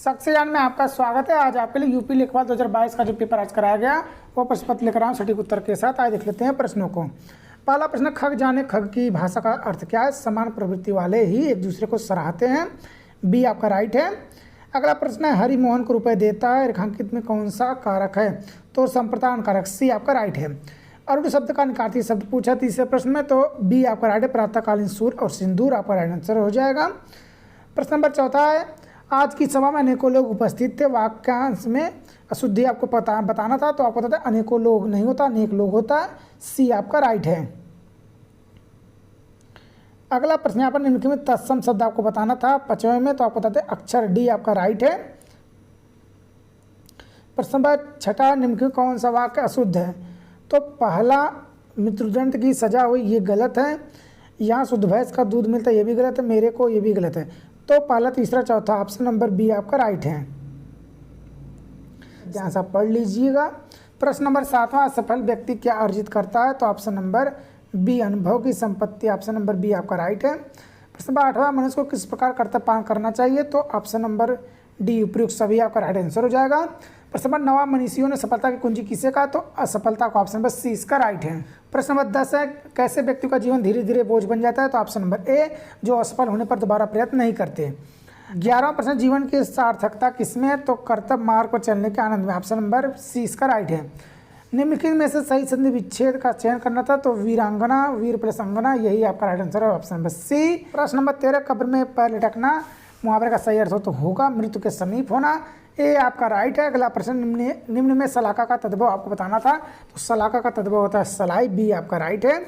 सक्सेयान में आपका स्वागत है। आज आपके लिए यूपी लेखपाल 2022 का जो पेपर आज कराया गया वो प्रश्न पत्र लेकर आया सटीक उत्तर के साथ। आइए देख लेते हैं प्रश्नों को। पहला प्रश्न, खग जाने खग की भाषा का अर्थ क्या है? समान प्रवृत्ति वाले ही एक दूसरे को सराहते हैं। बी आपका राइट है। अगला प्रश्न है, हरि मोहन को रुपए देता है, रेखांकित में कौन सा कारक है? तो संप्रदान कारक। सी आपका राइट है। अरुण शब्द का निकाती शब्द पूछा तीसरे प्रश्न में, तो बी आपका राइट है। प्रातःकालीन सूर्य और सिंदूर आपका राइट आंसर हो जाएगा। प्रश्न नंबर चौथा है, आज की सभा में अनेकों लोग उपस्थित थे, वाक्यांश में अशुद्धि आपको बताना था, तो आपको पता है अनेकों लोग नहीं होता, अनेक लोग होता है। सी आपका राइट है। अगला प्रश्न यहाँ पर निम्नलिखित में तत्सम शब्द आपको बताना था पांचवें में, तो आपको बताते हैं अक्षर डी आपका राइट है। प्रश्न नंबर छठा, निम्नलिखित कौन सा वाक्य अशुद्ध है? तो पहला, मृत्युदंड की सजा हुई, ये गलत है। यहाँ शुद्ध भैंस का दूध मिलता है, ये भी गलत है। मेरे को, ये भी गलत है। तो पहला, तीसरा, चौथा ऑप्शन नंबर बी आपका राइट है। ध्यान से पढ़ लीजिएगा। प्रश्न नंबर 7वां, असफल व्यक्ति क्या अर्जित करता है? तो ऑप्शन नंबर बी, अनुभव की संपत्ति। ऑप्शन नंबर बी आपका राइट है। प्रश्न नंबर 8वां, मनुष्य को किस प्रकार कर्तव्य पालन करना चाहिए? तो ऑप्शन नंबर डी, उपयुक्त सभी आपका राइट आंसर हो जाएगा। प्रश्न नंबर 9वां, मनीषियों ने सफलता की कुंजी किसे कहा? तो असफलता को। ऑप्शन नंबर सी इसका राइट है। प्रश्न नंबर 10 है, कैसे व्यक्ति का जीवन धीरे धीरे बोझ बन जाता है? तो ऑप्शन नंबर ए, जो असफल होने पर दोबारा प्रयत्न नहीं करते। 11वां प्रश्न, जीवन की सार्थकता किसमें है? तो कर्तव्य मार्ग पर चलने के आनंद में। ऑप्शन नंबर सी इसका राइट है। निम्नलिखित में से सही संधि विच्छेद का चयन करना था, तो वीरांगना, वीर प्लस अंगना, यही आपका राइट आंसर है। Option number C. प्रश्न नंबर 13, कब्र में पैर लटकना मुहावरे का सही अर्थ हो तो होगा मृत्यु के समीप होना। ए आपका राइट है। अगला प्रश्न, निम्न में सलाका का तद्भव आपको बताना था, तो सलाका का तद्भव होता है सलाई। बी आपका राइट है।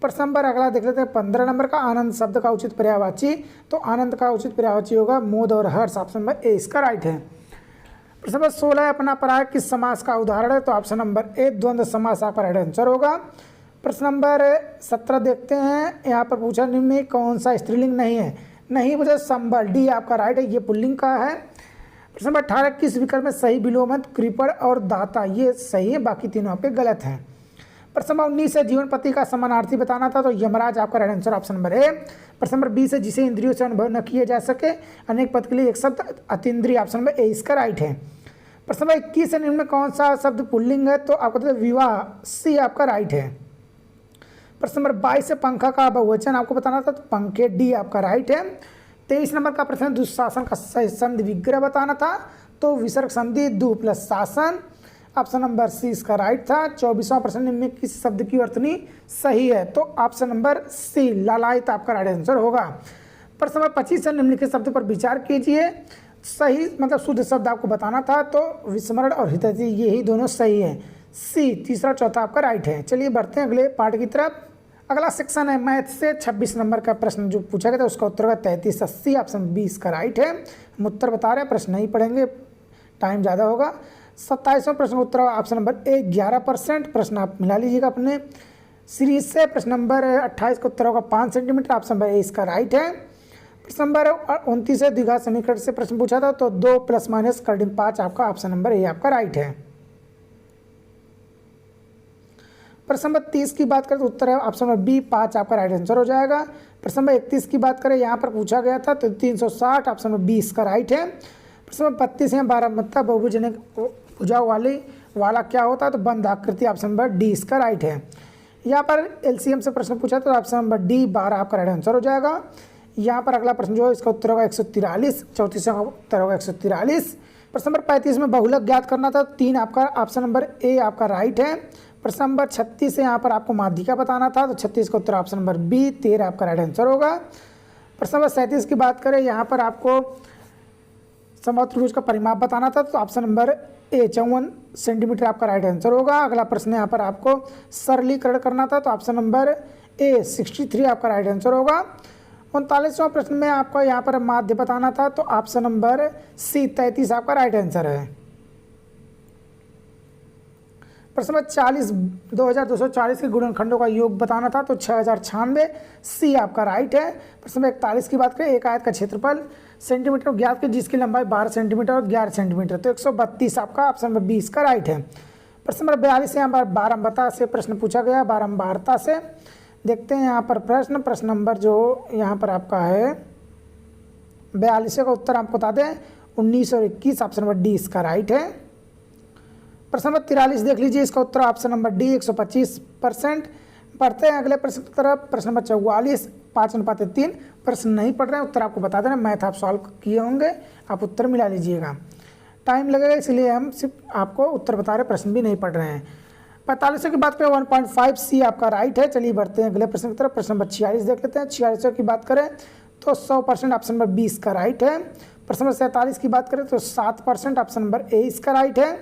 प्रश्न नंबर अगला देख लेते हैं 15 नंबर का, आनंद शब्द का उचित पर्यायवाची। तो आनंद का उचित पर्यायवाची होगा मोद और हर्ष। ऑप्शन नंबर ए इसका राइट है। प्रश्न नंबर 16, अपना पराया किस समास का उदाहरण है? तो ऑप्शन नंबर ए, द्वंद्व समास आपका राइट आंसर होगा। प्रश्न नंबर 17 देखते हैं, यहाँ पर पूछा निम्न में कौन सा स्त्रीलिंग नहीं है? नहीं मुझे संबल। डी आपका राइट है, ये पुल्लिंग का है। प्रश्न नंबर 18, किस विकल्प में सही विलोमत कृपण और दाता? ये सही है, बाकी तीनों आपके गलत हैं। प्रश्न नंबर 19 है, जीवन पति का समानार्थी बताना था, तो यमराज आपका right answer. Option number A. प्रश्न नंबर 20 है, जिसे इंद्रियों से अनुभव न किए जा सके अनेक पद के लिए एक शब्द अतीन्द्रिय। ऑप्शन नंबर ए इसका राइट है। प्रश्न नंबर 21 है, निम्न में कौन सा शब्द पुल्लिंग है? तो आपको तो विवाह। सी आपका राइट है। प्रश्न नंबर 22 है, पंखा का बहुवचन आपको बताना था, तो पंखे। डी आपका राइट है। 23 नंबर का प्रश्न, दुशासन का सही संधि विग्रह बताना था, तो विसर्ग संधि दु प्लस शासन। ऑप्शन नंबर सी इसका राइट था। 24वां प्रश्न, निम्न में किस शब्द की वर्तनी सही है? तो ऑप्शन नंबर सी, लालायित आपका राइट आंसर होगा। प्रश्न नंबर 25 है, निम्नलिखित शब्द पर विचार कीजिए। सही मतलब शुद्ध शब्द आपको बताना था, तो विस्मरण और हितैषी, यही दोनों सही है। सी, तीसरा चौथा आपका राइट है। चलिए बढ़ते हैं अगले पार्ट की तरफ। अगला सेक्शन है मैथ से। 26 नंबर का प्रश्न जो पूछा गया था उसका उत्तर होगा 3380। ऑप्शन बी इसका राइट है। हम उत्तर बता रहे हैं, प्रश्न नहीं पढ़ेंगे, टाइम ज़्यादा होगा। 27वां प्रश्न उत्तर ऑप्शन नंबर ए, 11%। प्रश्न आप मिला लीजिएगा अपने सीरीज से। प्रश्न नंबर 28 का उत्तर होगा 5 सेंटीमीटर। ऑप्शन नंबर ए इसका राइट है। प्रश्न नंबर 29 है, द्विघात समीकरण से प्रश्न पूछा था, तो 2 प्लस माइनस करडिन 5 आपका। ऑप्शन नंबर ए आपका राइट है। प्रश्न नंबर 30 की बात करें तो उत्तर है ऑप्शन नंबर बी, 5 आपका राइट आंसर हो जाएगा। प्रश्न नंबर 31 की बात करें, यहाँ पर पूछा गया था, तो 360। ऑप्शन नंबर बी इसका राइट है। प्रश्न नंबर 32 है, 12 मतलब बहुभुजनिक भुजा वाला क्या होता है? तो बंद आकृति। ऑप्शन नंबर डी इसका राइट है। यहाँ पर एलसीएम से प्रश्न पूछा तो ऑप्शन नंबर डी, 12 आपका राइट आंसर हो जाएगा। यहाँ पर अगला प्रश्न जो है इसका उत्तर होगा 143। 34 का उत्तर होगा 143। प्रश्न नंबर 35 में बहुलक ज्ञात करना था, 3 आपका। ऑप्शन नंबर ए आपका राइट है। प्रश्न नंबर 36 है, यहाँ पर आपको माध्यिका बताना था, तो 36 का उत्तर ऑप्शन नंबर बी, 13 आपका राइट आंसर होगा। प्रश्न नंबर 37 की बात करें, यहाँ पर आपको समबाहु त्रिभुज का परिमाप बताना था, तो ऑप्शन नंबर ए, 54 सेंटीमीटर आपका राइट आंसर होगा। अगला प्रश्न यहाँ पर आपको सरलीकरण करना था, तो ऑप्शन नंबर ए, 63 आपका राइट आंसर होगा। 39वां प्रश्न में आपको यहाँ पर माध्य बताना था, तो ऑप्शन नंबर सी, 33 आपका राइट आंसर है। प्रश्न नंबर 40, 2240 के गुणनखंडों का योग बताना था, तो 6096। सी आपका राइट है। प्रश्न नंबर 41 की बात करें, एक आयत का क्षेत्रफल सेंटीमीटर ज्ञात की जिसकी लंबाई 12 सेंटीमीटर और 11 सेंटीमीटर, तो 132 आपका। ऑप्शन नंबर बी इसका राइट है। प्रश्न नंबर 42 यहाँ पर बारंबारता से प्रश्न पूछा गया, बारंबारता से देखते हैं यहाँ पर प्रश्न नंबर जो यहाँ पर आपका है 42 का उत्तर आपको बता दें 19 और 21, ऑप्शन नंबर डी इसका राइट है। प्रश्न नंबर 43 देख लीजिए, इसका उत्तर ऑप्शन नंबर डी 125%। पढ़ते हैं अगले प्रश्न की तरफ। प्रश्न नंबर 44, 5:3। प्रश्न नहीं पढ़ रहे हैं, उत्तर आपको बता देना, मैथ आप सॉल्व किए होंगे, आप उत्तर मिला लीजिएगा, टाइम लगेगा इसलिए हम सिर्फ आपको उत्तर बता रहे, प्रश्न भी नहीं पढ़ रहे हैं। 45 की बात करें 1.5 सी आपका राइट है। चलिए बढ़ते हैं अगले प्रश्न की तरफ। प्रश्न नंबर 46 देख लेते हैं। 46 की बात करें तो 100% ऑप्शन नंबर बी इसका राइट है। प्रश्न नंबर 47 की बात करें तो 7% ऑप्शन नंबर ए इसका राइट है।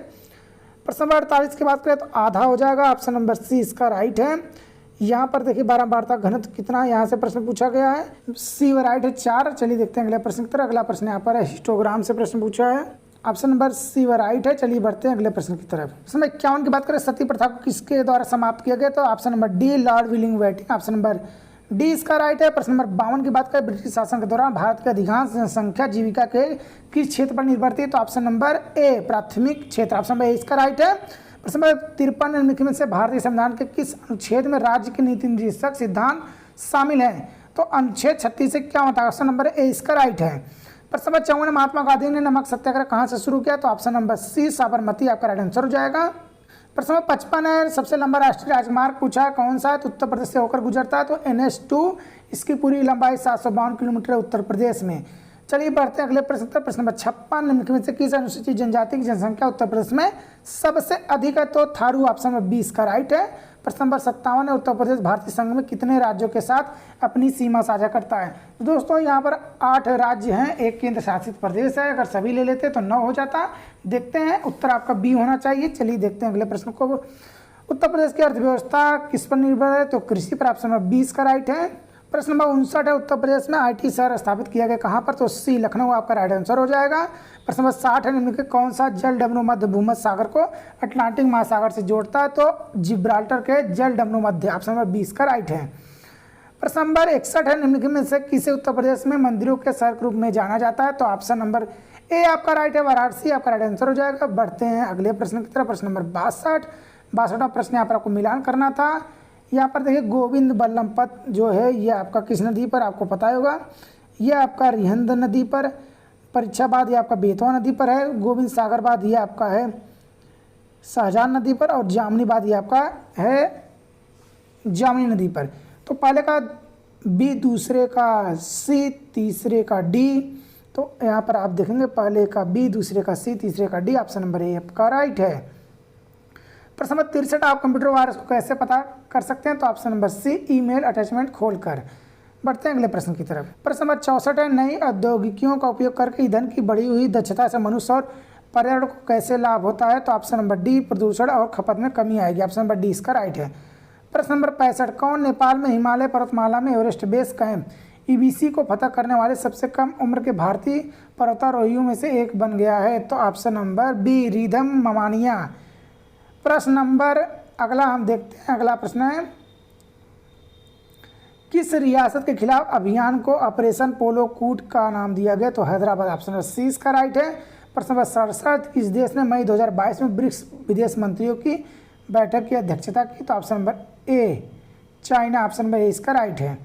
प्रश्न नंबर 48 की बात करें तो आधा हो जाएगा, ऑप्शन नंबर सी इसका राइट है। यहाँ पर देखिए बारंबारता घनत्व कितना है, यहाँ से प्रश्न पूछा गया है, सी राइट है 4। चलिए देखते हैं अगले प्रश्न की तरफ। अगला प्रश्न यहाँ पर है, हिस्टोग्राम से प्रश्न पूछा है, ऑप्शन नंबर सी राइट है। चलिए बढ़ते हैं अगले प्रश्न की तरफ। प्रश्न नंबर 51 की बात करें, सती प्रथा को किसके द्वारा समाप्त किया गया, तो ऑप्शन नंबर डी लॉर्ड विलिंगवर्थ, ऑप्शन नंबर डी इसका राइट है। प्रश्न नंबर 52 की बात करें, ब्रिटिश शासन के दौरान भारत की अधिकांश जनसंख्या जीविका के किस क्षेत्र पर निर्भर थी, तो ऑप्शन नंबर ए प्राथमिक क्षेत्र, ऑप्शन नंबर ए इसका राइट है। प्रश्न नंबर 53 निम्नलिखित में से भारतीय संविधान के किस अनुच्छेद में राज्य के नीति निर्देशक सिद्धांत शामिल है, तो अनुच्छेद 36 से क्या होता है, ऑप्शन नंबर ए इसका राइट है। प्रश्न नंबर 54, महात्मा गांधी ने नमक सत्याग्रह कहाँ से शुरू किया, तो ऑप्शन नंबर सी साबरमती आपका राइट आंसर हो जाएगा। प्रश्न नंबर 55 है, सबसे लंबा राष्ट्रीय राजमार्ग पूछा है कौन सा है, तो उत्तर प्रदेश से होकर गुजरता है, तो NH2, इसकी पूरी लंबाई 752 किलोमीटर है उत्तर प्रदेश में। चलिए बढ़ते हैं अगले प्रश्न पर। प्रश्न नंबर 56, निम्नलिखित में से किस अनुसूचित जनजाति की जनसंख्या उत्तर प्रदेश में सबसे अधिक है, तो थारू, ऑप्शन नंबर बी इसका राइट है। प्रश्न नंबर 57 है, उत्तर प्रदेश भारतीय संघ में कितने राज्यों के साथ अपनी सीमा साझा करता है, तो दोस्तों यहाँ पर 8 राज्य हैं, एक केंद्र शासित प्रदेश है, अगर सभी ले लेते तो 9 हो जाता। देखते हैं, उत्तर आपका बी होना चाहिए। चलिए देखते हैं अगले प्रश्न को। उत्तर प्रदेश की अर्थव्यवस्था किस पर निर्भर है, तो कृषि पर, ऑप्शन नंबर बी इसका राइट है। प्रश्न नंबर 59 है, उत्तर प्रदेश में IT शहर स्थापित किया गया कहाँ पर, तो सी लखनऊ आपका राइट आंसर हो जाएगा। प्रश्न नंबर 60 है, निम्नलिखित कौन सा जल डमरू मध्य भूमध्य सागर को अटलांटिक महासागर से जोड़ता है, तो जिब्राल्टर के जल डमरू मध्य, ऑप्शन नंबर 20 का राइट है। प्रश्न नंबर 61 है, निम्नलिखित में से किसे उत्तर प्रदेश में मंदिरों के शहर के रूप में जाना जाता है, तो ऑप्शन नंबर ए आपका राइट है, वाराणसी आपका राइट आंसर हो जाएगा। बढ़ते हैं अगले प्रश्न की तरफ। प्रश्न नंबर 62वां प्रश्न यहाँ पर आपको मिलान करना था। यहाँ पर देखिए गोविंद बल्लभ पथ जो है ये आपका किस नदी पर, आपको पता होगा, ये आपका रिहंद नदी पर, परीक्षाबाद ये आपका बेतवा नदी पर है, गोविंद सागर बाद ये आपका है शाहजहां नदी पर, और जामनी बाद ये आपका है जामनी नदी पर। तो पहले का बी, दूसरे का सी, तीसरे का डी, तो यहाँ पर आप देखेंगे पहले का बी, दूसरे का सी, तीसरे का डी, ऑप्शन नंबर ए आपका राइट है। प्रश्न नंबर 63, आप कंप्यूटर वायरस को कैसे पता कर सकते हैं, तो option number C email attachment खोलकर। बढ़ते हैं अगले प्रश्न की तरफ। प्रश्न नंबर 64 है, नई औद्योगिकियों का उपयोग करके ईंधन की बढ़ी हुई दक्षता से मनुष्य और पर्यावरण को कैसे लाभ होता है, तो ऑप्शन नंबर डी प्रदूषण और खपत में कमी आएगी, ऑप्शन नंबर डी इसका राइट है। प्रश्न नंबर 65, कौन नेपाल में हिमालय पर्वतमाला में एवरेस्ट बेस कैंप EBC को फतह करने वाले सबसे कम उम्र के भारतीय पर्वतारोहियों में से एक बन गया है, तो ऑप्शन नंबर बी रिधम ममानिया। प्रश्न नंबर अगला हम देखते हैं। अगला प्रश्न है, किस रियासत के खिलाफ अभियान को ऑपरेशन पोलो कूट का नाम दिया गया, तो हैदराबाद, ऑप्शन नंबर सी इसका राइट है। प्रश्न नंबर 67, किस देश ने मई 2022 में ब्रिक्स विदेश मंत्रियों की बैठक की अध्यक्षता की, तो option number A China, option number A इसका राइट है।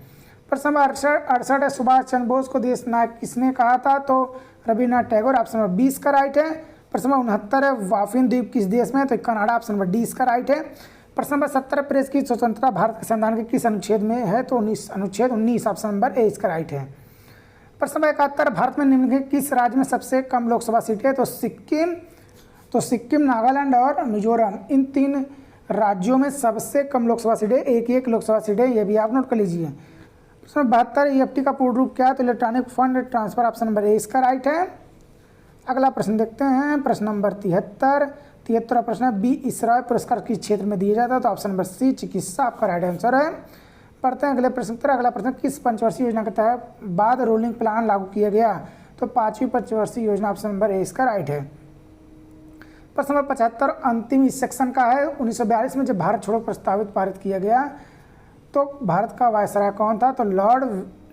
प्रश्न नंबर 68 है, सुभाष चंद्र बोस को देश नायक किसने कहा था, तो रविन्द्रनाथ टैगोर, ऑप्शन नंबर 20 का राइट है। प्रश्न नंबर 69 है, वाफिन द्वीप किस देश में है, तो कनाडा, ऑप्शन नंबर डी इसका राइट है। प्रश्न नंबर 70, प्रेस की स्वतंत्रता भारत के संविधान के किस अनुच्छेद में है, तो अनुच्छेद 19, ऑप्शन नंबर ए इसका राइट है। प्रश्न नंबर 71, भारत में निम्नलिखित किस राज्य में सबसे कम लोकसभा सीटें है, तो सिक्किम, नागालैंड और मिजोरम, इन 3 राज्यों में सबसे कम लोकसभा सीटें, एक लोकसभा सीटें, ये भी आप नोट कर लीजिए। प्रश्न नंबर 72, EFT का पूर्ण रूप क्या है, तो electronic fund transfer, option number A इसका राइट है। अगला प्रश्न देखते हैं। प्रश्न नंबर 73 प्रश्न है, बी इसराय पुरस्कार किस क्षेत्र में दिया जाता है, तो ऑप्शन नंबर सी चिकित्सा आपका राइट आंसर है। पढ़ते हैं अगले प्रश्न पर। अगला प्रश्न, किस पंचवर्षीय योजना के तहत बाद रोलिंग प्लान लागू किया गया, तो 5वीं पंचवर्षीय योजना, ऑप्शन नंबर ए इसका राइट है। प्रश्न नंबर 75 अंतिम इस सेक्शन का है, 1942 में जब भारत छोड़ो प्रस्तावित पारित किया गया तो भारत का वायसराय कौन था, तो Lord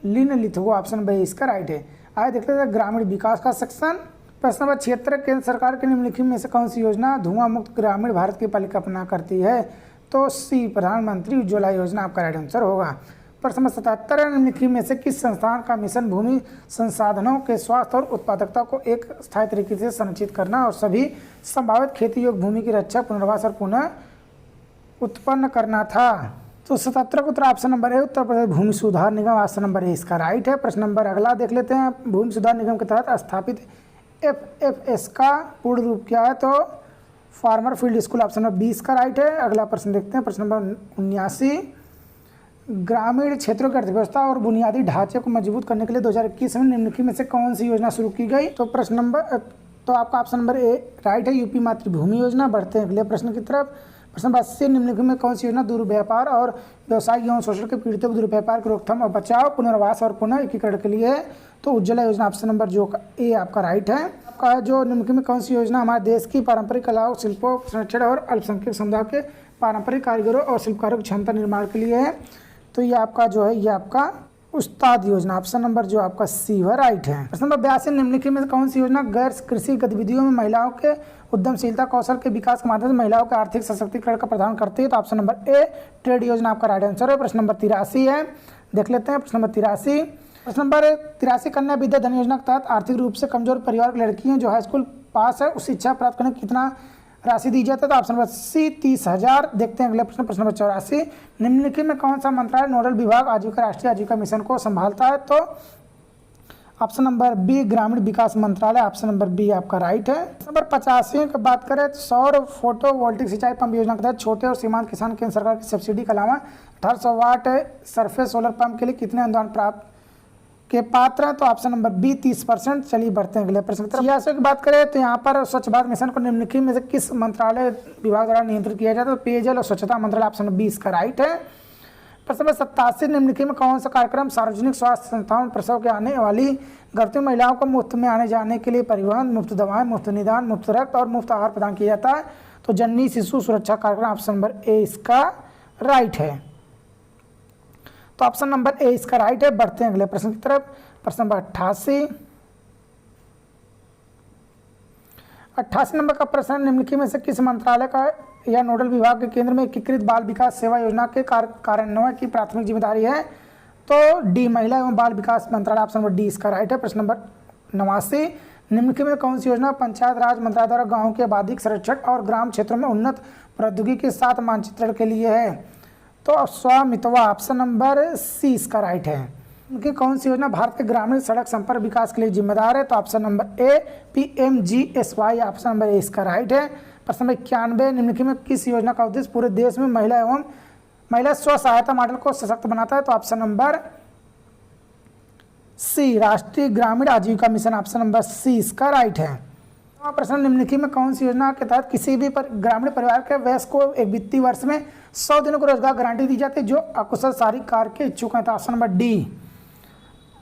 Linlithgow, option number A इसका राइट है। आइए देखते हैं ग्रामीण विकास का सेक्शन। प्रश्न नंबर 76, केंद्र सरकार के निम्नलिखित में से कौन सी योजना धुआं मुक्त ग्रामीण भारत की परिकल्पना करती है, तो सी प्रधानमंत्री उज्ज्वला योजना आपका राइट आंसर होगा। प्रश्न नंबर 77 है, निम्नलिखित में से किस संस्थान का मिशन भूमि संसाधनों के स्वास्थ्य और उत्पादकता को एक स्थायी तरीके से संरक्षित करना और सभी संभावित खेती योग्य भूमि की रक्षा, पुनर्वास और पुनः उत्पन्न करना था? तो 77 का उत्तर option number A, Uttar Pradesh भूमि सुधार निगम, ऑप्शन नंबर ए इसका राइट है। प्रश्न नंबर अगला देख लेते हैं, भूमि सुधार निगम के तहत स्थापित FFS का पूर्ण रूप क्या है? तो farmer field school, option number 20 का राइट है। अगला प्रश्न देखते हैं, प्रश्न नंबर 79, ग्रामीण क्षेत्रों की अर्थव्यवस्था और बुनियादी ढांचे को मजबूत करने के लिए 2021 में निम्नलिखित में से कौन सी योजना शुरू की गई? तो प्रश्न नंबर तो आपका ऑप्शन नंबर ए राइट है, यूपी मातृभूमि योजना। बढ़ते हैं अगले प्रश्न की तरफ। प्रश्न नंबर 80, निम्नलिखित में कौन सी योजना दुर्व्यापार और व्यवसायिक यौन शोषण के पीड़ितों को दुर्व्यापार की रोकथाम और बचाव, पुनर्वास और पुनः एकीकरण के लिए है? तो उज्ज्वला योजना, ऑप्शन नंबर जो ए आपका राइट है। आपका जो निम्नलिखित में कौन सी योजना हमारे देश की पारंपरिक कलाओं, शिल्पों, संरक्षण और अल्पसंख्यक समुदाय के पारंपरिक कारीगरों और शिल्पकारों की क्षमता निर्माण के लिए है? तो ये आपका जो है ये आपका उस्ताद योजना, ऑप्शन नंबर जो आपका सी है राइट है। प्रश्न नंबर 82, निम्नलिखित में कौन सी योजना गैर कृषि गतिविधियों में महिलाओं के उद्यमशीलता कौशल के विकास के माध्यम से महिलाओं के आर्थिक सशक्तिकरण का प्रदान करती है? तो ऑप्शन नंबर ए ट्रेड योजना आपका राइट आंसर है। प्रश्न नंबर 83 है, देख लेते हैं प्रश्न नंबर 83। प्रश्न नंबर 83, कन्या विद्या धन योजना के तहत आर्थिक रूप से कमजोर परिवार की लड़कियां जो हाई स्कूल पास है उस शिक्षा प्राप्त करने कितना राशि दी जाती है? तो ऑप्शन नंबर सी 30,000। देखते हैं अगले प्रश्न, प्रश्न नंबर 84, निम्नलिखित में कौन सा मंत्रालय नोडल विभाग आजीविका राष्ट्रीय आजीविका मिशन को संभालता है? तो ऑप्शन नंबर बी ग्रामीण विकास मंत्रालय, ऑप्शन नंबर बी आपका राइट है। नंबर 85 की बात करें तो सौर फोटोवोल्टिक सिंचाई पंप योजना के तहत छोटे और सीमांत किसान केंद्र सरकार की सब्सिडी के अलावा 1800 वाट सरफेस सोलर पंप के लिए कितने अनुदान प्राप्त के पात्र हैं? तो ऑप्शन नंबर बी 30%। चलिए बढ़ते हैं अगले प्रश्न की तरफ। छियासी की बात करें तो यहाँ पर स्वच्छ भारत मिशन को निम्नलिखित में से किस मंत्रालय विभाग द्वारा नियंत्रित किया जाता है? तो पेयजल और स्वच्छता मंत्रालय, ऑप्शन नंबर 20 का राइट है। प्रश्न नंबर 87, निम्नलिखित में कौन सा कार्यक्रम सार्वजनिक स्वास्थ्य संस्थाओं में प्रसव के आने वाली गर्भवती महिलाओं को मुफ्त में आने जाने के लिए परिवहन, मुफ्त दवाएं, मुफ्त निदान, मुफ्त रक्त और मुफ्त आहार प्रदान किया जाता है? तो जननी शिशु सुरक्षा कार्यक्रम, ऑप्शन नंबर ए इसका राइट है। तो ऑप्शन नंबर ए इसका राइट है। बढ़ते हैं अगले प्रश्न की तरफ। प्रश्न नंबर 88 नंबर का प्रश्न, निम्नलिखित में से किस मंत्रालय का या नोडल विभाग के केंद्र में एकीकृत बाल विकास सेवा योजना के कार्यान्वयन की प्राथमिक जिम्मेदारी है? तो डी महिला एवं बाल विकास मंत्रालय, ऑप्शन नंबर डी इसका राइट है। प्रश्न नंबर 89, निम्नलिखित में कौन सी योजना पंचायत राज मंत्रालय द्वारा गाँव के आबादी संरक्षण और ग्राम क्षेत्रों में उन्नत प्रौद्योगिकी के साथ मानचित्रण के लिए है? तो स्वामित्वा, ऑप्शन नंबर सी इसका राइट है। उनकी कौन सी योजना भारत के ग्रामीण सड़क संपर्क विकास के लिए जिम्मेदार है? तो option number A PMGSY, option number A इसका राइट है। प्रश्न नंबर 91, निम्नलिखित में किस योजना का उद्देश्य पूरे देश में महिला स्व सहायता मॉडल को सशक्त बनाता है? तो ऑप्शन नंबर सी राष्ट्रीय ग्रामीण आजीविका मिशन, ऑप्शन नंबर सी इसका राइट है। प्रश्न, निम्नलिखित में कौन सी योजना के तहत किसी भी ग्रामीण परिवार के वयस्क को एक वित्तीय वर्ष में 100 दिनों को रोजगार गारंटी दी जाती है जो अकुशल शारीरिक कार्य के इच्छुक है? तो ऑप्शन नंबर डी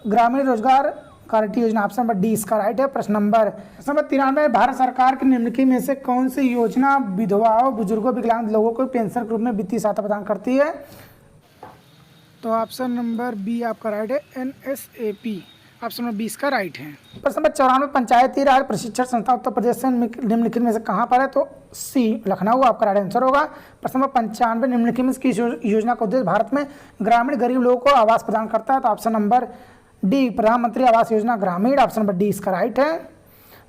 ग्रामीण रोजगार गारंटी योजना, ऑप्शन नंबर डी इसका राइट है। प्रश्न नंबर 93, भारत सरकार की निम्नलिखित में से कौन सी योजना विधवाओं, बुजुर्गों, विकलांग लोगों को पेंशन के रूप में वित्तीय सहायता प्रदान करती है? तो ऑप्शन नंबर बी आपका राइट है, NSAP, ऑप्शन नंबर 20 का राइट है। प्रश्न नंबर 94, पंचायती राज प्रशिक्षण संस्थान उत्तर प्रदेश से निम्नलिखित में से कहाँ पर है? तो सी लखनऊ आपका राइट आंसर होगा। प्रश्न नंबर 95, निम्नलिखित में किस योजना का उद्देश्य भारत में ग्रामीण गरीब लोगों को आवास प्रदान करता है? तो ऑप्शन नंबर डी प्रधानमंत्री आवास योजना ग्रामीण, ऑप्शन नंबर डी इसका राइट है।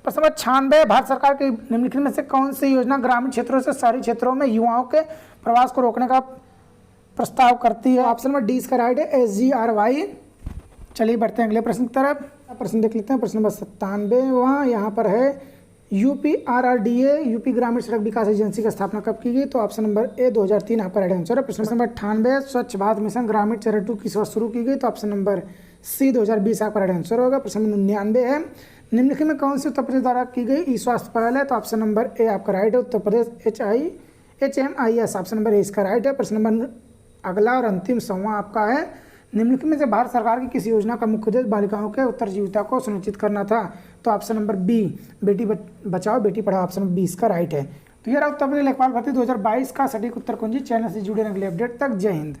प्रश्न नंबर 96, भारत सरकार की निम्नलिखित में से कौन सी योजना ग्रामीण क्षेत्रों से शहरी क्षेत्रों में युवाओं के प्रवास को रोकने का प्रस्ताव करती है? ऑप्शन नंबर डी इसका राइट है, SGRY। चलिए बढ़ते हैं अगले प्रश्न की तरफ। प्रश्न देख लेते हैं। प्रश्न नंबर 97 वहाँ यहाँ पर है, UPRRDA यूपी ग्रामीण सड़क विकास एजेंसी की स्थापना कब की गई? तो ऑप्शन नंबर ए 2003 आपका राइट आंसर है। प्रश्न नंबर 98, स्वच्छ भारत मिशन ग्रामीण चरण 2 किस वर्ष शुरू की गई? तो ऑप्शन नंबर सी 2020 आपका राइट आंसर होगा। प्रश्न नंबर 99 है, निम्नलिखित में कौन सी उत्तर प्रदेश द्वारा की गई ई स्वास्थ्य पहल है? तो ऑप्शन नंबर ए आपका राइट है, Uttar Pradesh HMIS, option number A इसका राइट है। प्रश्न नंबर अगला और अंतिम 100वां आपका है, निम्नलिखित में से भारत सरकार की किसी योजना का मुख्य उद्देश्य बालिकाओं के उत्तरजीविता को सुनिश्चित करना था? तो option number B Beti Bachao Beti Padhao, option number 20 का राइट है। तो ये रहा उत्तर प्रदेश लेखपाल भर्ती 2022 का सटीक उत्तर कुंजी। चैनल से जुड़े अगले अपडेट तक। जय हिंद।